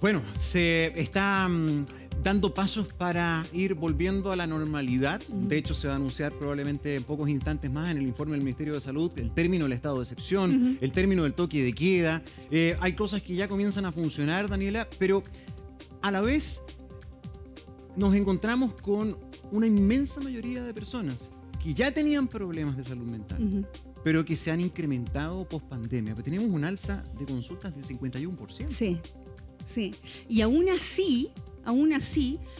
Bueno, se está dando pasos para ir volviendo a la normalidad. De hecho, se va a anunciar probablemente en pocos instantes más en el informe del Ministerio de Salud el término del estado de excepción, el término del toque de queda. Hay cosas que ya comienzan a funcionar, Daniela, pero a la vez nos encontramos con una inmensa mayoría de personas que ya tenían problemas de salud mental, pero que se han incrementado post pandemia. Tenemos un alza de consultas del 51%. Sí, sí. Y aún así,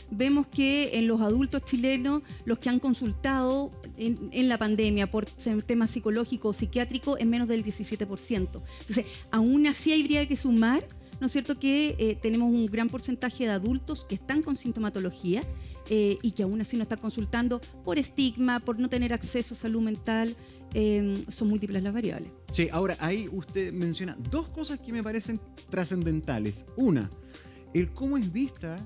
vemos que en los adultos chilenos, los que han consultado en la pandemia por temas psicológicos o psiquiátricos, es menos del 17%. Entonces, aún así habría que sumar, ¿no es cierto?, que tenemos un gran porcentaje de adultos que están con sintomatología y que aún así no están consultando por estigma, por no tener acceso a salud mental. Son múltiples las variables. Sí, ahora ahí usted menciona dos cosas que me parecen trascendentales. Una, el cómo es vista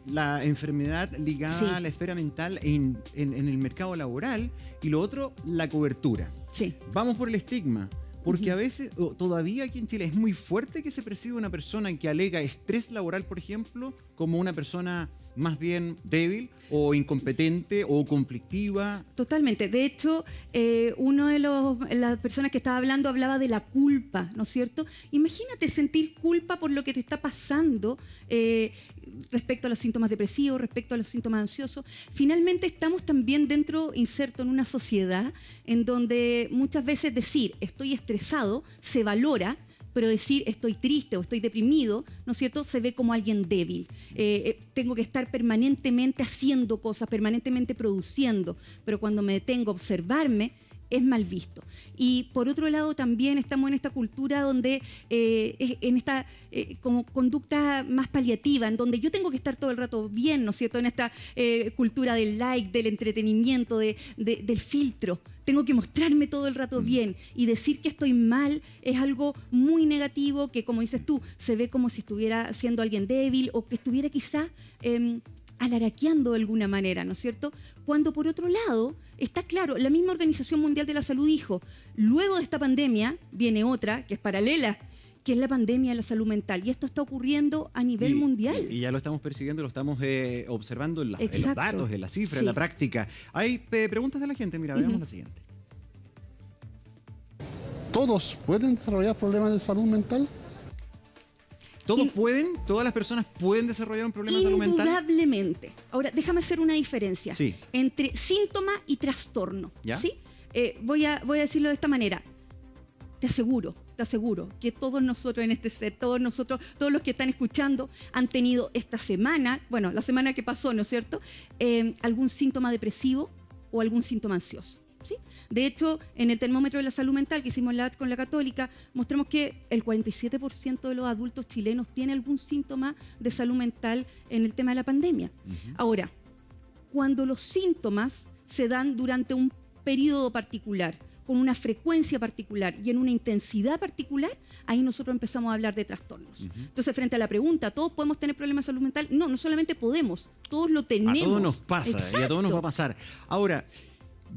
la enfermedad ligada a la esfera mental en el mercado laboral, y lo otro, la cobertura. Sí. Vamos por el estigma. Porque a veces, todavía aquí en Chile, es muy fuerte que se perciba una persona que alega estrés laboral, por ejemplo, como una persona más bien débil o incompetente o conflictiva. Totalmente. De hecho, uno de las personas que estaba hablando hablaba de la culpa, ¿no es cierto? Imagínate sentir culpa por lo que te está pasando respecto a los síntomas depresivos, respecto a los síntomas ansiosos. Finalmente estamos también insertos en una sociedad en donde muchas veces decir estoy estresado se valora, pero decir estoy triste o estoy deprimido, ¿no es cierto?, se ve como alguien débil. Tengo que estar permanentemente haciendo cosas, permanentemente produciendo, pero cuando me detengo a observarme, es mal visto. Y por otro lado también estamos en esta cultura donde, en esta como conducta más paliativa, en donde yo tengo que estar todo el rato bien, ¿no es cierto?, en esta cultura del like, del entretenimiento, del filtro. Tengo que mostrarme todo el rato bien, y decir que estoy mal es algo muy negativo, que, como dices tú, se ve como si estuviera siendo alguien débil o que estuviera quizá alaraqueando de alguna manera, ¿no es cierto? Cuando por otro lado, está claro, la misma Organización Mundial de la Salud dijo, luego de esta pandemia viene otra que es paralela, que es la pandemia de la salud mental. Y esto está ocurriendo a nivel mundial. Y ya lo estamos persiguiendo, lo estamos observando en los datos, en las cifras, en la práctica. Hay preguntas de la gente, mira, veamos la siguiente. ¿Todos pueden desarrollar problemas de salud mental? ¿Todos pueden? ¿Todas las personas pueden desarrollar un problema de salud mental? Indudablemente. Ahora, déjame hacer una diferencia entre síntoma y trastorno. ¿Ya? ¿Sí? Voy a decirlo de esta manera. Te aseguro que todos nosotros en este set, todos los que están escuchando, han tenido esta semana, bueno, la semana que pasó, ¿no es cierto?, algún síntoma depresivo o algún síntoma ansioso. ¿Sí? De hecho, en el termómetro de la salud mental que hicimos con la Católica, mostramos que el 47% de los adultos chilenos tiene algún síntoma de salud mental en el tema de la pandemia. Ahora, cuando los síntomas se dan durante un periodo particular, con una frecuencia particular y en una intensidad particular, ahí nosotros empezamos a hablar de trastornos. Entonces, frente a la pregunta, ¿todos podemos tener problemas de salud mental? No, no solamente podemos, todos lo tenemos. A todos nos pasa. Exacto. Y a todos nos va a pasar. Ahora,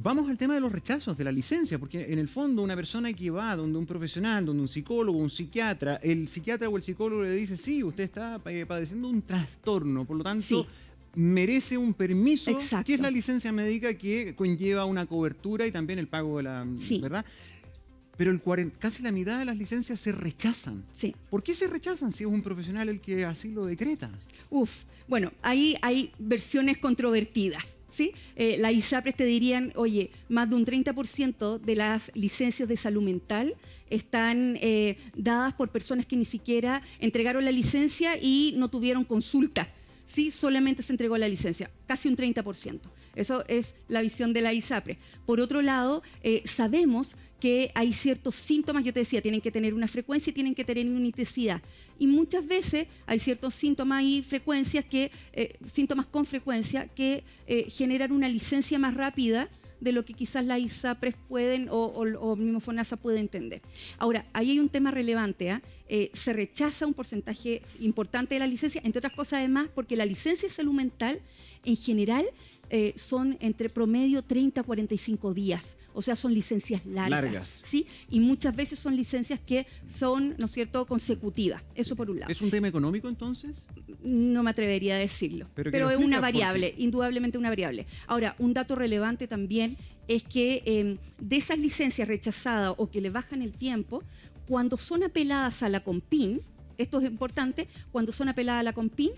vamos al tema de los rechazos de la licencia, porque en el fondo una persona que va donde un profesional, donde un psicólogo, un psiquiatra, el psiquiatra o el psicólogo le dice, sí, usted está padeciendo un trastorno, por lo tanto merece un permiso, que es la licencia médica, que conlleva una cobertura y también el pago de la... ¿verdad? Pero casi la mitad de las licencias se rechazan. Sí. ¿Por qué se rechazan si es un profesional el que así lo decreta? Bueno, ahí hay versiones controvertidas. ¿Sí? La ISAPRES te dirían, oye, más de un 30% de las licencias de salud mental están dadas por personas que ni siquiera entregaron la licencia y no tuvieron consulta. Sí, solamente se entregó la licencia, casi un 30%. Eso es la visión de la ISAPRES. Por otro lado, sabemos que hay ciertos síntomas, yo te decía, tienen que tener una frecuencia y tienen que tener una intensidad. Y muchas veces hay ciertos síntomas y frecuencias síntomas con frecuencia que generan una licencia más rápida de lo que quizás la ISAPRES pueden o mismo FONASA puede entender. Ahora, ahí hay un tema relevante. Se rechaza un porcentaje importante de la licencia, entre otras cosas además, porque la licencia de salud mental en general son entre promedio 30 a 45 días, o sea, son licencias largas. ¿Sí? Y muchas veces son licencias que son, ¿no es cierto?, consecutivas. Eso por un lado. ¿Es un tema económico entonces? No me atrevería a decirlo, pero es una variable, indudablemente una variable. Ahora, un dato relevante también es que de esas licencias rechazadas o que le bajan el tiempo, cuando son apeladas a la CONPIN, esto es importante, cuando son apeladas a la CONPIN,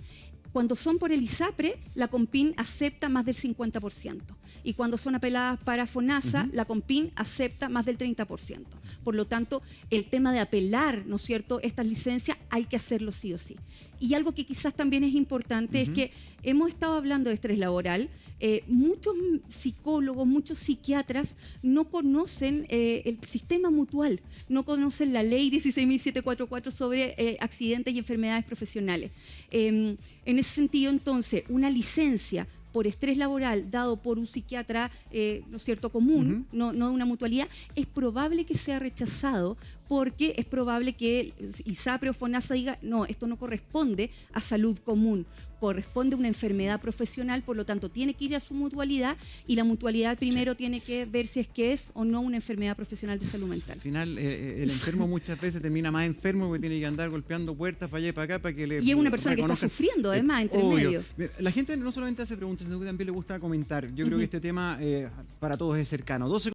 cuando son por el ISAPRE, la CONPIN acepta más del 50%. Y cuando son apeladas para FONASA, la CONPIN acepta más del 30%. Por lo tanto, el tema de apelar, ¿no es cierto?, estas licencias hay que hacerlo sí o sí. Y algo que quizás también es importante es que hemos estado hablando de estrés laboral. Muchos psicólogos, muchos psiquiatras no conocen el sistema mutual, no conocen la ley 16.744 sobre accidentes y enfermedades profesionales. En ese sentido, entonces, una licencia por estrés laboral dado por un psiquiatra, ¿no es cierto?, común, no una mutualidad, es probable que sea rechazado porque es probable que ISAPRE o FONASA diga, no, esto no corresponde a salud común, corresponde a una enfermedad profesional, por lo tanto tiene que ir a su mutualidad y la mutualidad primero tiene que ver si es que es o no una enfermedad profesional de salud mental. Al final, el enfermo muchas veces termina más enfermo porque tiene que andar golpeando puertas para allá y para acá para que le... Y es una persona que está sufriendo además entre medio. La gente no solamente hace preguntas, sino que también le gusta comentar. Yo creo que este tema para todos es cercano. 12